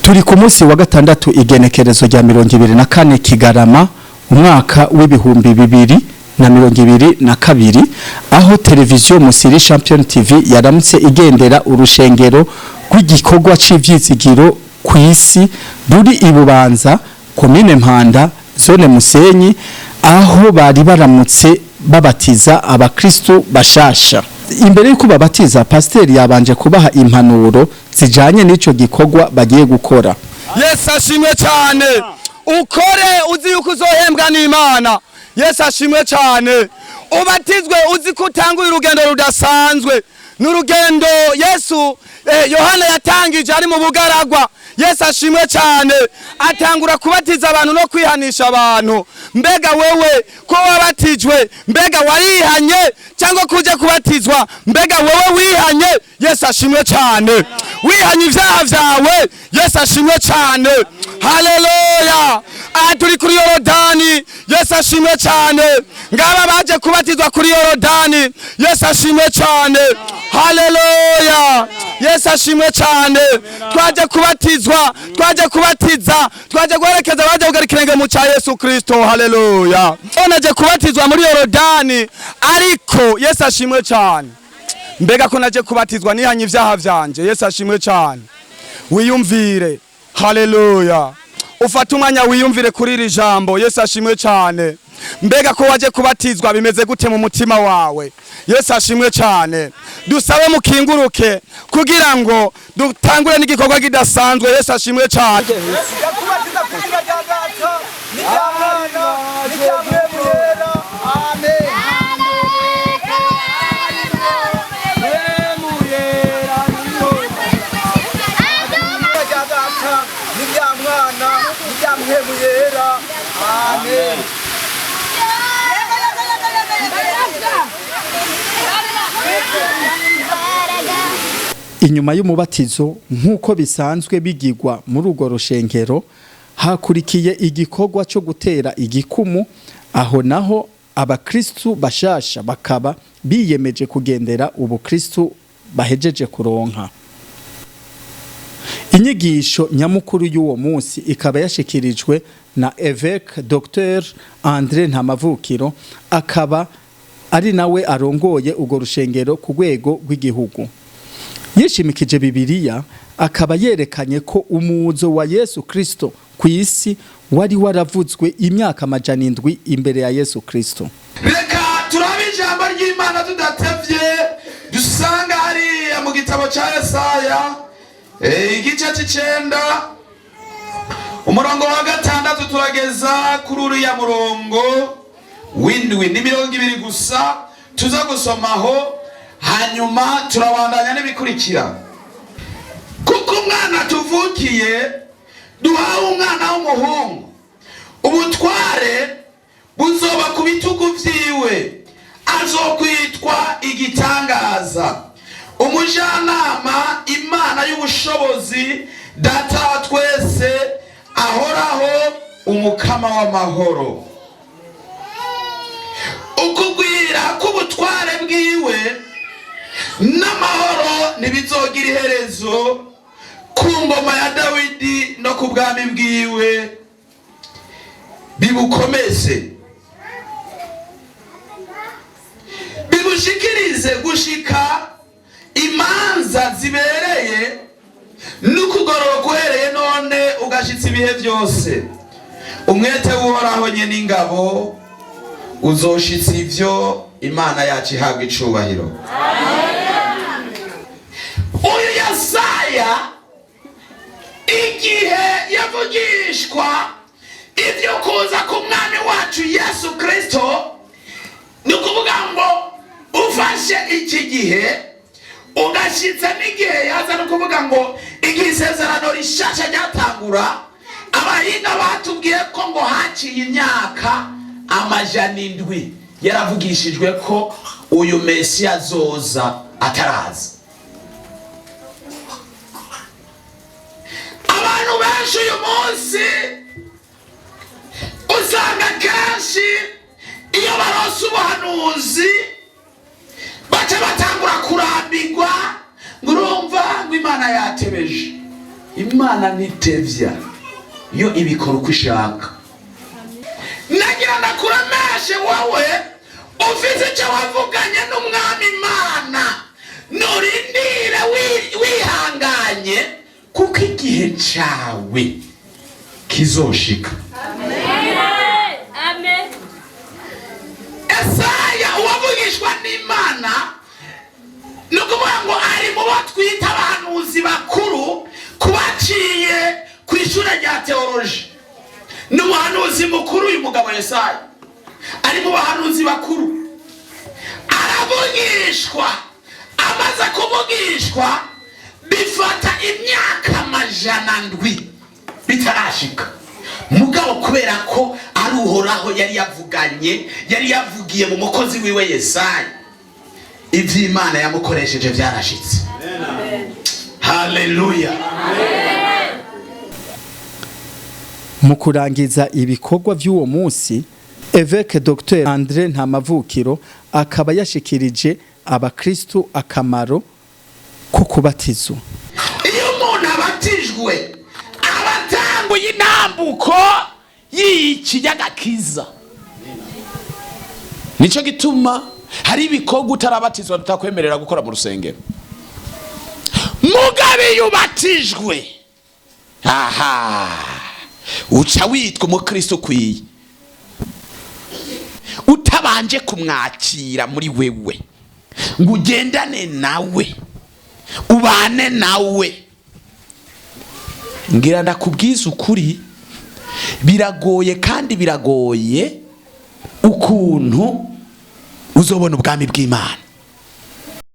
Turi ku munsi wa gatandatu igenekerezo rya 24 Kigarama umwaka w'ibihumbi 2022 aho televiziyo Musiri Champion TV yaramutse igendera urushengero rw'igikorwa c'ivyibyizigiro kw'isi ruri ibubanza komine Mpanda zone Musenyi aho bari baramutse babatiza abakristo bashasha. Imbere yuko babatiza pasiteri yabanje kubaha impanuro zijanye n'ico gikorwa bagiye gukora. Yesu ashimwe cyane, ukore uzi yuko uzohembwa n'Imana. Yesu ashimwe cyane, ubatizwe uzi ko utanguye urugendo rudasanzwe n'urugendo Yesu Yohana yatangije ari mu bugaragwa. Yesu ashimwe cyane, atangura kubatiza abantu no kwihanisha abantu. Mbega wewe ko wabatijwe, mbega warihanye cyangwa kuje kubatizwa, mbega wewe wihanye? Yesu ashimwe cyane, wihanye ivyaha vyawe. Yesu ashimwe cyane, haleluya. Turi kuri Yorodani. Yesu ashimwe cyane, ngaba baje kubatizwa kuri Yorodani. Yesu ashimwe cyane, haleluya. Yesu ashimwe cyane, twaje kubatizwa, twaje kubatiza, twaje guherekeza baje kugarikirenge mu cya Yesu Kristo, haleluya. Onaje kubatizwa muri Yorodani, ariko Yesu ashimwe cyane, mbega ko naje kubatizwa nihanye ivyaha vyanje. Yesu ashimwe cyane, wiyumvire, haleluya. Ufata umwanya wiyumvire kuri iri jambo. Yesu ashimwe cyane, mbega ko waje kubatizwa bimeze gute mu mutima wawe? Yesu ashimwe cyane, dusabe mukinguruke kugira ngo dutangure n'igikorwa kidasanzwe. Yesu ashimwe cyane. Inyuma y'umubatizo nk'uko bisanzwe bigirwa muri urwo rushengero, hakurikiye igikorwa cyo gutera igikumu. Aho naho abakristo bashasha bakaba biyemeje kugendera ubukristo bahejeje kuronka. Inyigisho nyamukuru y'uwo munsi ikaba yashikirijwe na Évêque Dr André Ntamavukiro, akaba ari nawe arongoye urwo rushengero ku rwego rw'igihugu. Yishimikije Bibiliya, akaba yerekanye ko umuzo wa Yesu Kristo kw'isi wari waravuzwe imyaka 700 imbere ya Yesu Kristo. Reka turabe ijambo ry'Imana tudatevye, dusanga hari mu gitabo ca Yesaya igice c'icenda umurongo wa 6 turageza kuri uriya murongo w'indwi ni 20 gusa tuza gusomaho, hanyuma turabandanya n'ibikurikira. Kuko umwana tuvukiye duhawe umwana w'umuhungu, ubutware buzoba ku bitugu vyiwe, azokwitwa igitangaza, umujanama, Imana y'ubushobozi, data wa twese, ahoraho, umukama w'amahoro. Ukugwira k'ubutware bwiwe n'amahoro ntibizogira iherezo ku ngoma ya Dawidi no ku bwami bwiwe, bibukomeze bibushikirize gushika imanza zibereye n'ukugororoka uhereye none ugashitsa ibihe byose. Umwete w'Uhoraho nyene ingabo uzoshitsa ivyo, Imana yacu ihabwa icubahiro. Uyu Yesaya igihe yavugishwa ivyo kuza ku mwami wacu Yesu Kristo, ni ukuvuga ngo ufashe iki gihe ugashitsa n'igihe yaza, ni ukuvuga ngo igihe isezerano rishasha ryatangura, abahinga batubwiye ko ngo haciye imyaka 700 yaravugishijwe ko uyu Mesiya azoza ataraza. Abantu benshi uyu munsi usanga kenshi iyo baronse ubuhanuzi baca batangura kurambirwa, ngo urumva ngo Imana yatebeje, imana nitevya yo ibikora uko ishaka. Nagira ndakurameshe wowe ufite icyo wavuganye n'umwami Imana, nurindire wihanganye kuko igihe cawe kizoshika. Amen. Esaya uwavugishwa n'Imana nukuvuga ngo ari mu bo twita abahanuzi bakuru kubaciye ku ishure rya teoloji. N'umuhanuzi mukuru uyu mugabo Yesaya ari mu bahanuzi bakuru, aravugishwa. Amaze kuvugishwa bifata imyaka 100 bitarashika. Mugabo kubera ko ari Uhoraho yari yavuganye, yari yavugiye mu mukozi wiwe Yesaya, ivy'Imana yamukoresheje vyarashitse. Amen. Haleluya. Amen. Mu kurangiza ibikorwa vy'uwo munsi, Evêque Dr André Ntamavukiro akaba yashikirije abakristo akamaro ko kubatizwa. Iyo umuntu abatijwe abatanguye intambuko y'ikiyaga kiza. Nico gituma hari ibikorwa utarabatizwa tutakwemerera gukora mu rusengero. Mugabe yubatijwe, aha, uca witwa umukristo kwiye utabanje kumwakira muri wewe ngo ugendane nawe ubane nawe. Ngira ndakubwiza ukuri, biragoye kandi biragoye ukuntu uzobona ubwami bw'Imana.